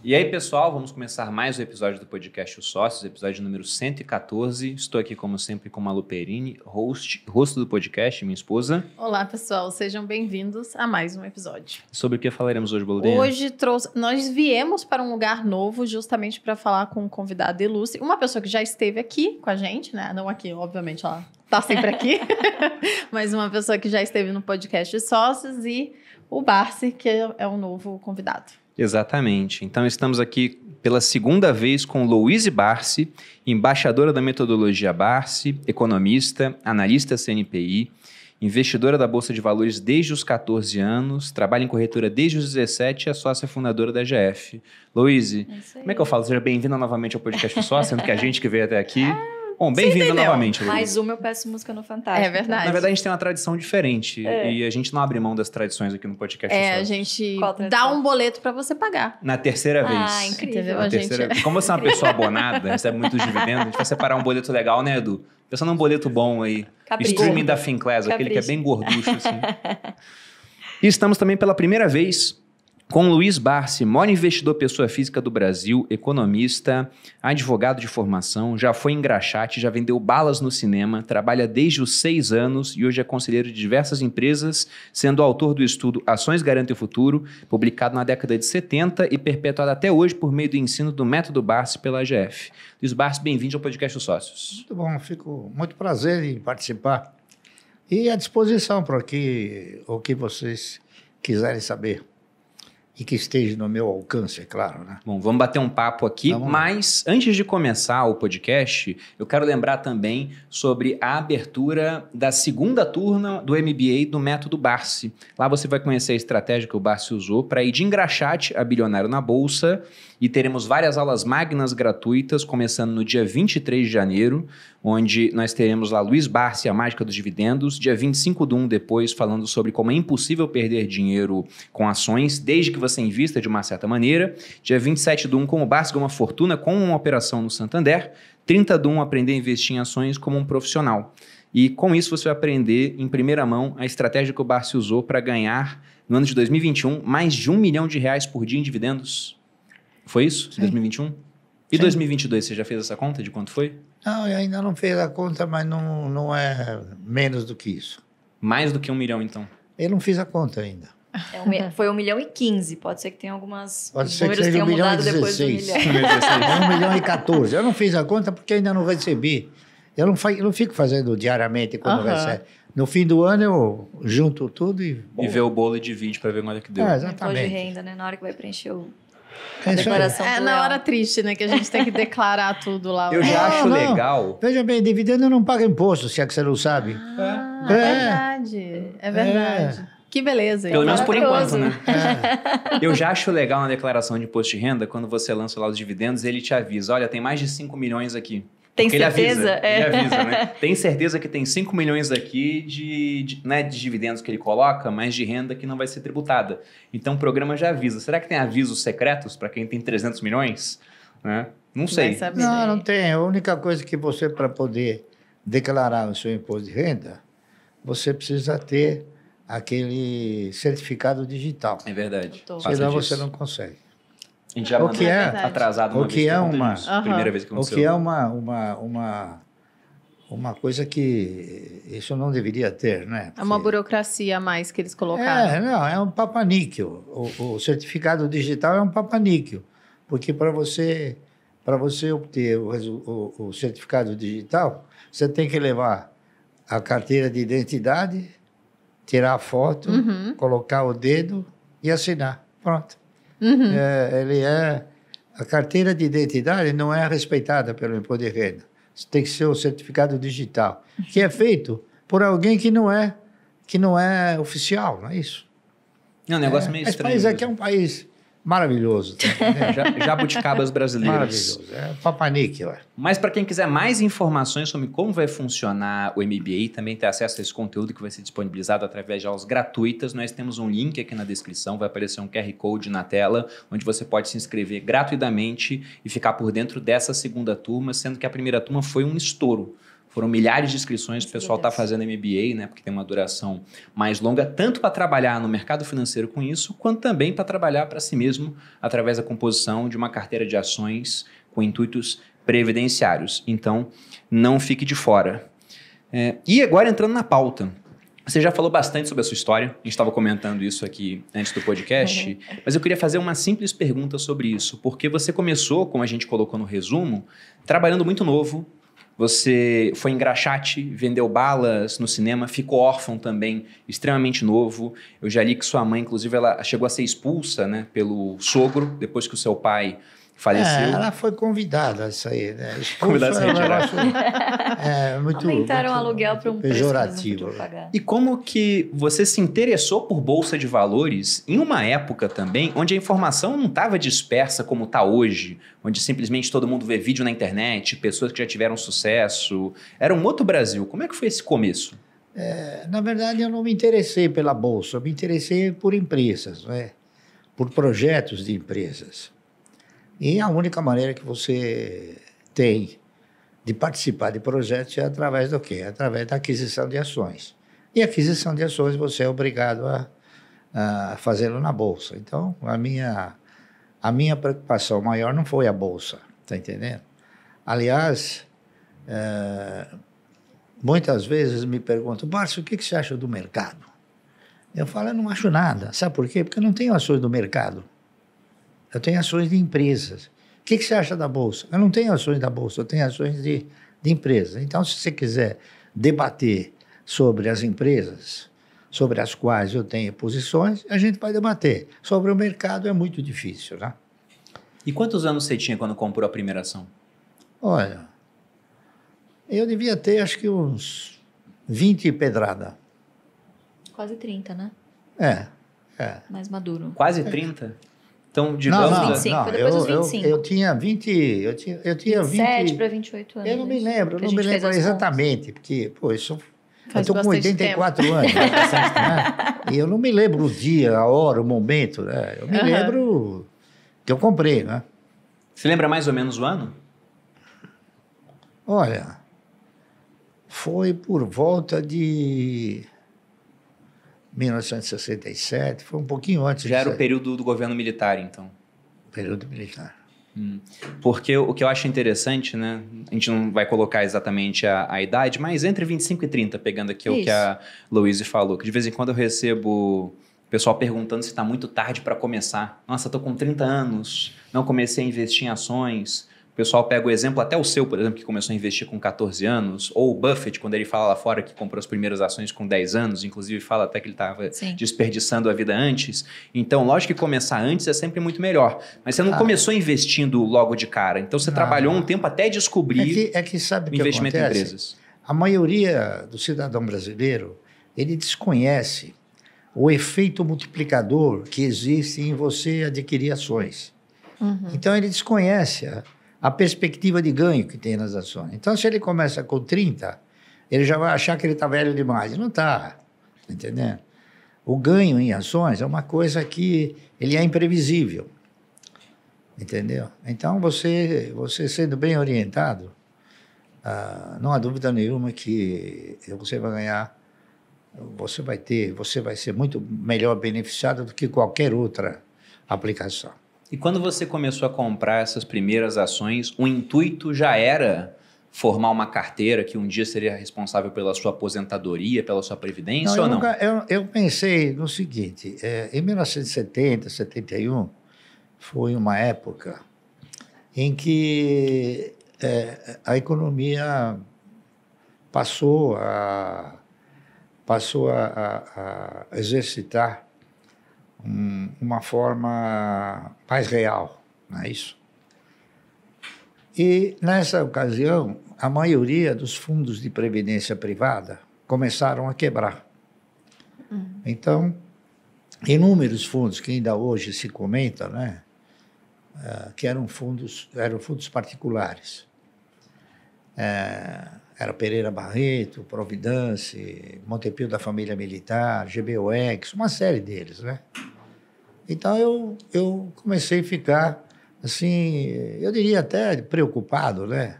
E aí, pessoal, vamos começar mais um episódio do podcast Os Sócios, episódio número 114. Estou aqui, como sempre, com Malu Perini, rosto do podcast, minha esposa. Olá, pessoal. Sejam bem-vindos a mais um episódio. Sobre o que falaremos hoje, Boludinha? Hoje nós viemos para um lugar novo justamente para falar com um convidado ilustre, uma pessoa que já esteve aqui com a gente, né? Não aqui, obviamente, ela tá sempre aqui, mas uma pessoa que já esteve no podcast de Sócios e o Barsi, que é um novo convidado. Exatamente. Então, estamos aqui pela segunda vez com Louise Barsi, embaixadora da metodologia Barsi, economista, analista CNPI, investidora da Bolsa de Valores desde os 14 anos, trabalha em corretora desde os 17 e é sócia fundadora da GF. Louise, como é que eu falo? Seja bem-vinda novamente ao podcast Só, sendo que a gente que veio até aqui... Bom, bem-vindo novamente, Luiz. Mais uma eu peço música no Fantástico. É verdade. Na verdade, a gente tem uma tradição diferente e a gente não abre mão das tradições aqui no podcast. A gente dá um boleto pra você pagar. Na terceira vez. Ah, incrível. Como você é uma pessoa abonada, recebe muitos dividendos, a gente vai separar um boleto legal, né, Edu? Pensando num boleto bom aí. Capricho. Streaming da Finclass, aquele que é bem gorducho, assim. E estamos também pela primeira vez com Luiz Barsi, maior investidor pessoa física do Brasil, economista, advogado de formação, já foi engraxate, já vendeu balas no cinema, trabalha desde os 6 anos e hoje é conselheiro de diversas empresas, sendo autor do estudo Ações Garantem o Futuro, publicado na década de 70 e perpetuado até hoje por meio do ensino do método Barsi pela AGF. Luiz Barsi, bem-vindo ao podcast Os Sócios. Muito bom, fico muito prazer em participar e à disposição para o que vocês quiserem saber. E que esteja no meu alcance, é claro, né? Bom, vamos bater um papo aqui, mas antes de começar o podcast, eu quero lembrar também sobre a abertura da segunda turma do MBA do Método Barsi. Lá você vai conhecer a estratégia que o Barsi usou para ir de engraxate a bilionário na Bolsa e teremos várias aulas magnas gratuitas, começando no dia 23 de janeiro, onde nós teremos lá Luiz Barsi, a mágica dos dividendos, dia 25/1 depois, falando sobre como é impossível perder dinheiro com ações, desde que você invista de uma certa maneira. Dia 27/1, como o Barsi ganhou uma fortuna com uma operação no Santander. 30/1, aprender a investir em ações como um profissional. E com isso você vai aprender em primeira mão a estratégia que o Barsi usou para ganhar, no ano de 2021, mais de R$1 milhão por dia em dividendos. Foi isso? Sim. 2021? E sim. 2022, você já fez essa conta de quanto foi? Não, eu ainda não fiz a conta, mas não é menos do que isso. Mais do que 1 milhão, então? Eu não fiz a conta ainda. Foi 1.015 milhão. Pode ser que tenha algumas números que tenham mudado depois do milhão. 1.014 milhão. Eu não fiz a conta porque ainda não recebi. Eu não fico fazendo diariamente quando recebe. No fim do ano eu junto tudo e vê o bolo e divide para ver quanto é que deu. Exatamente. Imposto de renda, né? Na hora que vai preencher a declaração. É na hora triste, né? Que a gente tem que declarar tudo lá. Eu já acho legal. Veja bem, dividendo não paga imposto, se é que você não sabe. É verdade. É verdade. Que beleza. Pelo menos por enquanto, né? Eu já acho legal na declaração de imposto de renda, quando você lança lá os dividendos, ele te avisa, olha, tem mais de 5 milhões aqui. Tem certeza? Ele avisa, né? Tem certeza que tem 5 milhões aqui não é de dividendos que ele coloca, mas de renda que não vai ser tributada. Então o programa já avisa. Será que tem avisos secretos para quem tem 300 milhões? Né? Não sei. Não tem. A única coisa que você, para poder declarar o seu imposto de renda, você precisa ter aquele certificado digital. É verdade. Senão você não consegue. A gente já mandou atrasado uma vez. Primeira vez que aconteceu. O que é uma coisa que isso não deveria ter, né? Porque... É uma burocracia a mais que eles colocaram. É um papaníquel. O certificado digital é um papaníquel. Porque para você obter o certificado digital, você tem que levar a carteira de identidade, tirar a foto, colocar o dedo e assinar. Pronto. A carteira de identidade não é respeitada pelo imposto de renda. Tem que ser o certificado digital, que é feito por alguém que não é oficial, não é isso? É um negócio meio estranho. Esse país aqui é um país maravilhoso. Tá Jabuticabas brasileiras. Maravilhoso. É papaníquel. Mas para quem quiser mais informações sobre como vai funcionar o MBA, também ter acesso a esse conteúdo que vai ser disponibilizado através de aulas gratuitas, nós temos um link aqui na descrição, vai aparecer um QR Code na tela, onde você pode se inscrever gratuitamente e ficar por dentro dessa segunda turma, sendo que a primeira turma foi um estouro. Foram milhares de inscrições, o pessoal está fazendo MBA, né? Porque tem uma duração mais longa, tanto para trabalhar no mercado financeiro com isso, quanto também para trabalhar para si mesmo através da composição de uma carteira de ações com intuitos previdenciários. Então, não fique de fora. E agora entrando na pauta. Você já falou bastante sobre a sua história, a gente estava comentando isso aqui antes do podcast, mas eu queria fazer uma simples pergunta sobre isso, porque você começou, como a gente colocou no resumo, trabalhando muito novo, você foi engraxate, vendeu balas no cinema, ficou órfão também, extremamente novo. Eu já li que sua mãe, inclusive, ela chegou a ser expulsa, né, pelo sogro, depois que o seu pai faleceu. Ela foi convidada a sair, né? Convidada a se retirar. Aumentaram o aluguel para um pejorativo. E como que você se interessou por Bolsa de Valores em uma época também onde a informação não estava dispersa como está hoje, onde simplesmente todo mundo vê vídeo na internet, pessoas que já tiveram sucesso. Era um outro Brasil. Como é que foi esse começo? Na verdade, eu não me interessei pela Bolsa, eu me interessei por empresas, né? Por projetos de empresas. E a única maneira que você tem de participar de projetos é através do quê? É através da aquisição de ações. E aquisição de ações você é obrigado a fazê-lo na Bolsa. Então, a minha preocupação maior não foi a Bolsa, tá entendendo? Aliás, muitas vezes me perguntam, Márcio, o que você acha do mercado? Eu falo, eu não acho nada. Sabe por quê? Porque eu não tenho ações do mercado. Eu tenho ações de empresas. O que você acha da Bolsa? Eu não tenho ações da Bolsa, eu tenho ações de empresas. Então, se você quiser debater sobre as empresas, sobre as quais eu tenho posições, a gente vai debater. Sobre o mercado é muito difícil, né? E quantos anos você tinha quando comprou a primeira ação? Olha, eu devia ter acho que uns 20 e pedrada. Quase 30, né? Mais maduro. Quase 30? Então, digamos... Não, 25, foi depois dos 25. Eu tinha 20... Eu tinha 27 para 28 anos. Eu não me lembro exatamente, porque, pô, eu estou com 84 tempo. anos, né? E eu não me lembro o dia, a hora, o momento, né? Eu me lembro que eu comprei, né? Você lembra mais ou menos o ano? Olha, foi por volta de 1967, foi um pouquinho antes. Já era o período do governo militar, então. Período militar. Porque o que eu acho interessante, né? A gente não vai colocar exatamente a idade, mas entre 25 e 30, pegando aqui o que a Louise falou, que de vez em quando eu recebo o pessoal perguntando se está muito tarde para começar. Nossa, estou com 30 anos, não comecei a investir em ações. O pessoal pega o exemplo, até o seu, por exemplo, que começou a investir com 14 anos, ou o Buffett, quando ele fala lá fora que comprou as primeiras ações com 10 anos, inclusive fala até que ele estava desperdiçando a vida antes. Então, lógico que começar antes é sempre muito melhor. Mas você não começou investindo logo de cara. Então, você trabalhou um tempo até descobrir sabe o investimento que em empresas. A maioria do cidadão brasileiro, ele desconhece o efeito multiplicador que existe em você adquirir ações. Então, ele desconhece a perspectiva de ganho que tem nas ações. Então, se ele começa com 30, ele já vai achar que ele está velho demais. Não está, entendendo? O ganho em ações é uma coisa que ele é imprevisível, entendeu? Então, você sendo bem orientado, não há dúvida nenhuma que você vai ganhar, você vai ser muito melhor beneficiado do que qualquer outra aplicação. E quando você começou a comprar essas primeiras ações, o intuito já era formar uma carteira que um dia seria responsável pela sua aposentadoria, pela sua previdência ou não? Eu pensei no seguinte, em 1970, 71, foi uma época em que a economia passou a exercitar uma forma mais real, não é isso? E, nessa ocasião, a maioria dos fundos de previdência privada começaram a quebrar. Então, inúmeros fundos que ainda hoje se comenta, né, que eram fundos particulares. Era Pereira Barreto, Providence, Montepio da Família Militar, GBOX, uma série deles, né? Então, eu comecei a ficar, assim, eu diria até preocupado, né?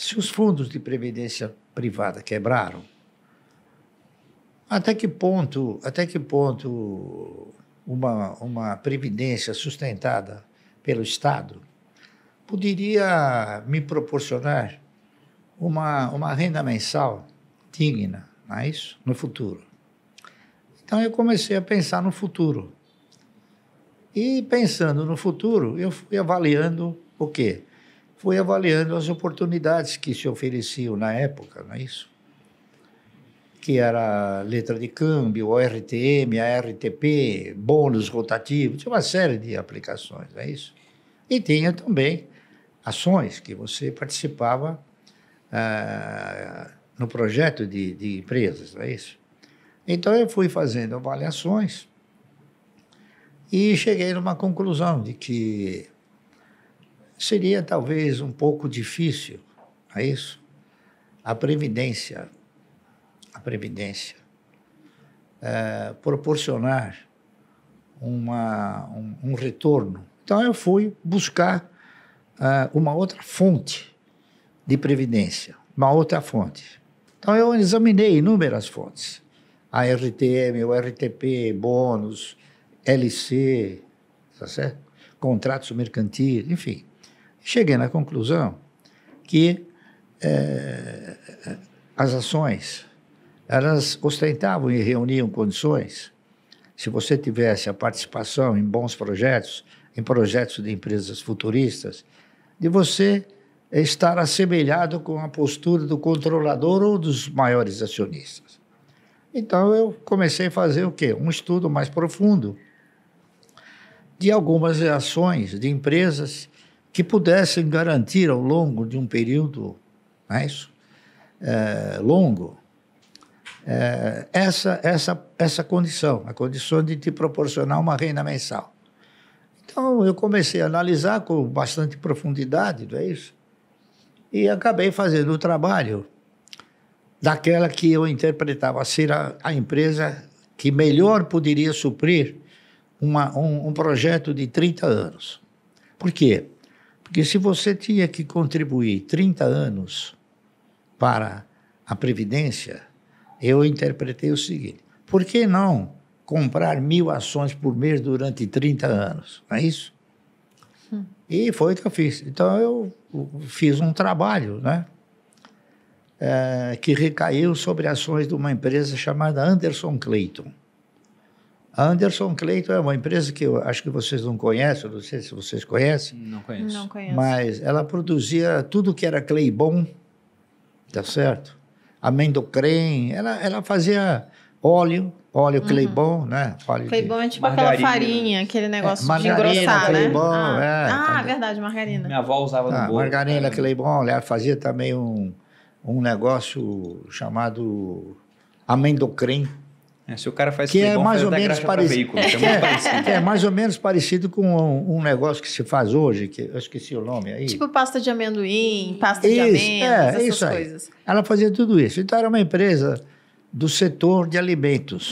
se os fundos de previdência privada quebraram, até que ponto uma previdência sustentada pelo Estado poderia me proporcionar uma renda mensal digna, não é isso? No futuro. Então, eu comecei a pensar no futuro. E, pensando no futuro, eu fui avaliando o quê? Fui avaliando as oportunidades que se ofereciam na época, não é isso? Que era a letra de câmbio, o RTM, a RTP, bônus rotativos, tinha uma série de aplicações, não é isso? E tinha também ações que você participava no projeto de empresas, não é isso? Então, eu fui fazendo avaliações e cheguei numa conclusão de que seria talvez um pouco difícil, não é isso? A Previdência proporcionar um retorno. Então, eu fui buscar uma outra fonte de previdência, uma outra fonte. Então, eu examinei inúmeras fontes. A RTM, o RTP, bônus, LC, tá certo? Contratos mercantis, enfim. Cheguei na conclusão que as ações, elas ostentavam e reuniam condições, se você tivesse a participação em bons projetos, em projetos de empresas futuristas, de você estar assemelhado com a postura do controlador ou dos maiores acionistas. Então, eu comecei a fazer o quê? Um estudo mais profundo de algumas ações de empresas que pudessem garantir ao longo de um período, não é isso? Longo, essa condição, a condição de te proporcionar uma renda mensal. Então, eu comecei a analisar com bastante profundidade, não é isso? E acabei fazendo o trabalho daquela que eu interpretava ser a empresa que melhor poderia suprir um projeto de 30 anos. Por quê? Porque se você tinha que contribuir 30 anos para a Previdência, eu interpretei o seguinte: por que não comprar 1.000 ações por mês durante 30 anos? Não é isso? E foi o que eu fiz. Então, eu fiz um trabalho, né? Que recaiu sobre ações de uma empresa chamada Anderson Clayton. A Anderson Clayton é uma empresa que eu acho que vocês não conhecem, não sei se vocês conhecem. Não conheço. Não conheço. Mas ela produzia tudo que era Claybon, tá certo? Amendocrem, ela fazia óleo Claybon, né? Claybon é tipo margarina. aquela farinha, aquele negócio de margarina, engrossar, Claybon, né? também. Verdade, margarina. Minha avó usava no bolo. Margarina Claybon, ela fazia também um negócio chamado amendocrem. Se o cara faz que Claybon, é mais faz ou dar menos graxa pra parecido. veículo, que é muito parecido. Que é mais ou menos parecido com um negócio que se faz hoje, que eu esqueci o nome aí. Tipo pasta de amendoim, pasta de amêndoas, essas isso aí. coisas. Ela fazia tudo isso. Então, era uma empresa do setor de alimentos.